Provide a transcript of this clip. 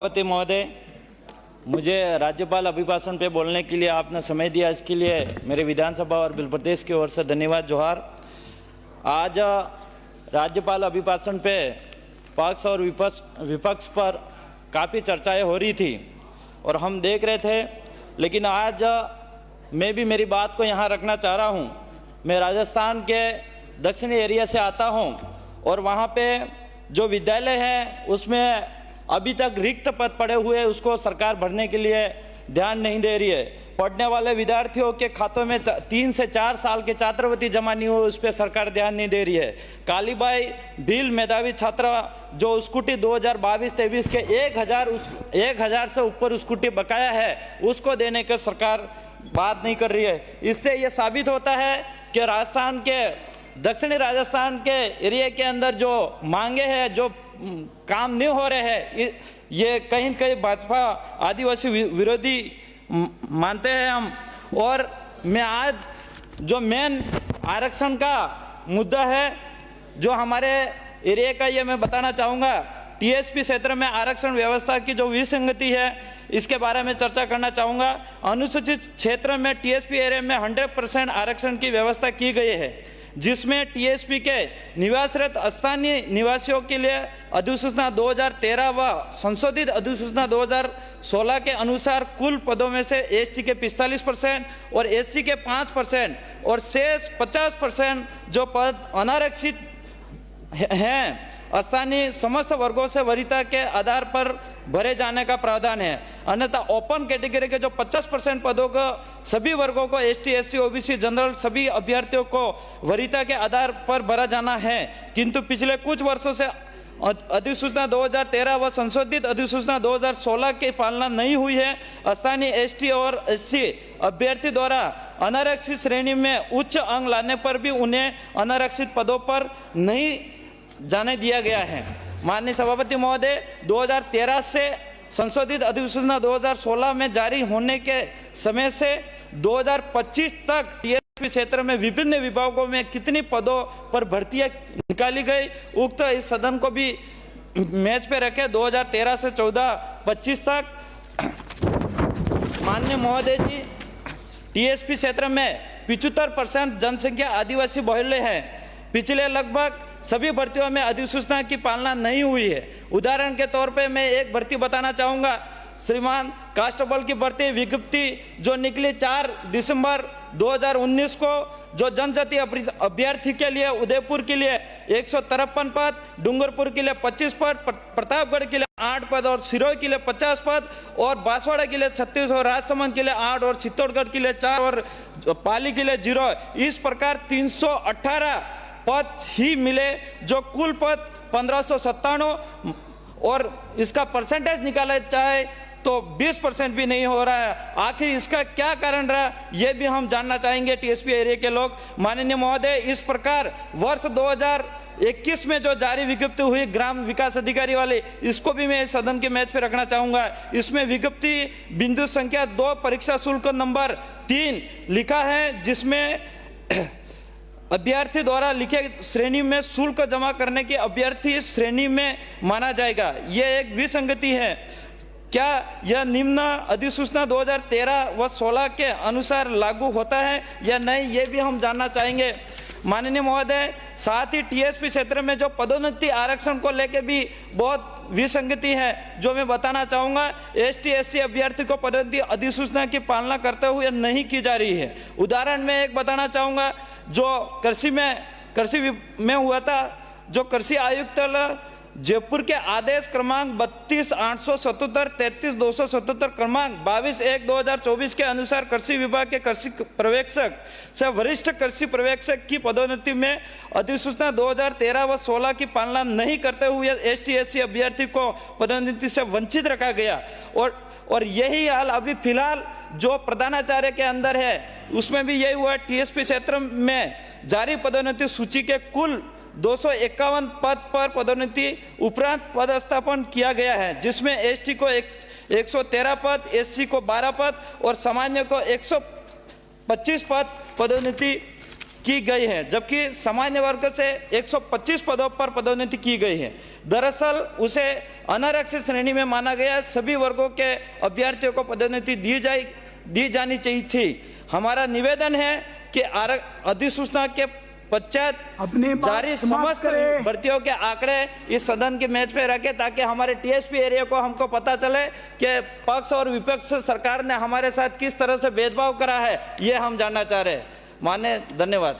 सभापति महोदय, मुझे राज्यपाल अभिभाषण पे बोलने के लिए आपने समय दिया, इसके लिए मेरे विधानसभा और बिल प्रदेश की ओर से धन्यवाद। जोहार। आज राज्यपाल अभिभाषण पे पक्ष और विपक्ष पर काफ़ी चर्चाएं हो रही थी और हम देख रहे थे, लेकिन आज मैं भी मेरी बात को यहाँ रखना चाह रहा हूँ। मैं राजस्थान के दक्षिणी एरिया से आता हूँ और वहाँ पे जो विद्यालय है उसमें अभी तक रिक्त पद पड़े हुए, उसको सरकार भरने के लिए ध्यान नहीं दे रही है। पढ़ने वाले विद्यार्थियों के खातों में 3 से 4 साल के छात्रवृत्ति जमा नहीं हुई, उस पर सरकार ध्यान नहीं दे रही है। कालीबाई भील मेधावी छात्रा जो स्कूटी 2022-23 के 1000 से ऊपर स्कूटी बकाया है, उसको देने का सरकार बात नहीं कर रही है। इससे ये साबित होता है कि राजस्थान के दक्षिणी राजस्थान के एरिया के अंदर जो मांगे हैं, जो काम नहीं हो रहे हैं, ये कहीं कहीं भाजपा आदिवासी विरोधी मानते हैं हम। और मैं आज जो मेन आरक्षण का मुद्दा है जो हमारे एरिया का, ये मैं बताना चाहूँगा। टीएसपी क्षेत्र में आरक्षण व्यवस्था की जो विसंगति है, इसके बारे में चर्चा करना चाहूँगा। अनुसूचित क्षेत्र में टीएसपी एरिया में 100% आरक्षण की व्यवस्था की गई है, जिसमें टीएसपी के निवासरत स्थानीय निवासियों के लिए अधिसूचना 2013 व संशोधित अधिसूचना 2016 के अनुसार कुल पदों में से एसटी के 45% और एससी के 5% और शेष 50% जो पद अनारक्षित हैं, स्थानीय समस्त वर्गों से वरीयता के आधार पर भरे जाने का प्रावधान है। अन्यथा ओपन कैटेगरी के जो 50% पदों को सभी वर्गों को एसटी, एससी, ओबीसी, जनरल सभी अभ्यर्थियों को वरीयता के आधार पर भरा जाना है। किंतु पिछले कुछ वर्षों से अधिसूचना 2013 व संशोधित अधिसूचना 2016 की पालना नहीं हुई है। स्थानीय एसटी और एससी अभ्यर्थी द्वारा अनारक्षित श्रेणी में उच्च अंक लाने पर भी उन्हें अनारक्षित पदों पर नहीं जाने दिया गया है। माननीय सभापति महोदय, 2013 से संशोधित अधिसूचना 2016 में जारी होने के समय से 2025 तक टीएसपी क्षेत्र में विभिन्न विभागों में कितनी पदों पर भर्तियां निकाली गई, उक्त इस सदन को भी मैच पे रखे। 2013 से 14-25 तक माननीय महोदय जी, टीएसपी क्षेत्र में 75% जनसंख्या आदिवासी बहुल्य है। पिछले लगभग सभी भर्तियों में अधिसूचना की पालना नहीं हुई है। उदाहरण के तौर पे मैं एक भर्ती बताना चाहूँगा। श्रीमान कांस्टेबल की भर्ती विज्ञप्ति जो निकली 4 दिसंबर 2019 को, जो जनजातीय अभ्यर्थी के लिए उदयपुर के लिए 153 पद, डूंगरपुर के लिए 25 पद, प्रतापगढ़ के लिए 8 पद और सिरोही के लिए 50 पद और बांसवाड़ा के लिए 36 और राजसमंद के लिए 8 और चित्तौड़गढ़ के लिए 4 और पाली के लिए 0। इस प्रकार 318 पद ही मिले, जो कुल पद 1597 और इसका परसेंटेज निकाला जाए तो 20% भी नहीं हो रहा है। आखिर इसका क्या कारण रहा, यह भी हम जानना चाहेंगे टीएसपी एरिया के लोग। माननीय महोदय, इस प्रकार वर्ष 2021 में जो जारी विज्ञप्ति हुई ग्राम विकास अधिकारी वाली, इसको भी मैं सदन के मैच पे रखना चाहूँगा। इसमें विज्ञप्ति बिंदु संख्या 2 परीक्षा शुल्क नंबर 3 लिखा है, जिसमें अभ्यर्थी द्वारा लिखे श्रेणी में शुल्क जमा करने की अभ्यर्थी श्रेणी में माना जाएगा। यह एक विसंगति है। क्या यह निम्न अधिसूचना 2013 व 16 के अनुसार लागू होता है या नहीं, ये भी हम जानना चाहेंगे। माननीय महोदय, साथ ही टीएसपी क्षेत्र में जो पदोन्नति आरक्षण को लेकर भी बहुत विसंगति है, जो मैं बताना चाहूँगा। एसटी, एससी अभ्यर्थी को पदोन्नति अधिसूचना की पालना करते हुए नहीं की जा रही है। उदाहरण में एक बताना चाहूँगा, जो कृषि में हुआ था, जो कृषि आयुक्त जयपुर के आदेश क्रमांक 32,877, 33,277 क्रमांक 22/1/2024 के अनुसार कृषि विभाग के कृषि पर्यवेक्षक से वरिष्ठ कृषि पर्यवेक्षक की पदोन्नति में अधिसूचना 2013 व 16 की पालना नहीं करते हुए एसटी, एससी अभ्यर्थी को पदोन्नति से वंचित रखा गया। और यही हाल अभी फिलहाल जो प्रधानाचार्य के अंदर है, उसमें भी यही हुआ। टीएसपी क्षेत्र में जारी पदोन्नति सूची के कुल 251 पद पर पदोन्नति उपरांत पदस्थापन किया गया है, जिसमें एसटी को 113 पद, एससी को 12 पद और सामान्य को 125 पद पदोन्नति की गई है, जबकि सामान्य वर्ग से 125 पदों पर पदोन्नति की गई है। दरअसल उसे अनारक्षित श्रेणी में माना गया। सभी वर्गों के अभ्यर्थियों को पदोन्नति दी जानी चाहिए थी। हमारा निवेदन है कि अधिसूचना के पश्चात जारी समस्त भर्तियों के आंकड़े इस सदन के मेज पे रखे, ताकि हमारे टीएसपी एरिया को हमको पता चले कि पक्ष और विपक्ष सरकार ने हमारे साथ किस तरह से भेदभाव करा है, ये हम जानना चाह रहे हैं। माने धन्यवाद।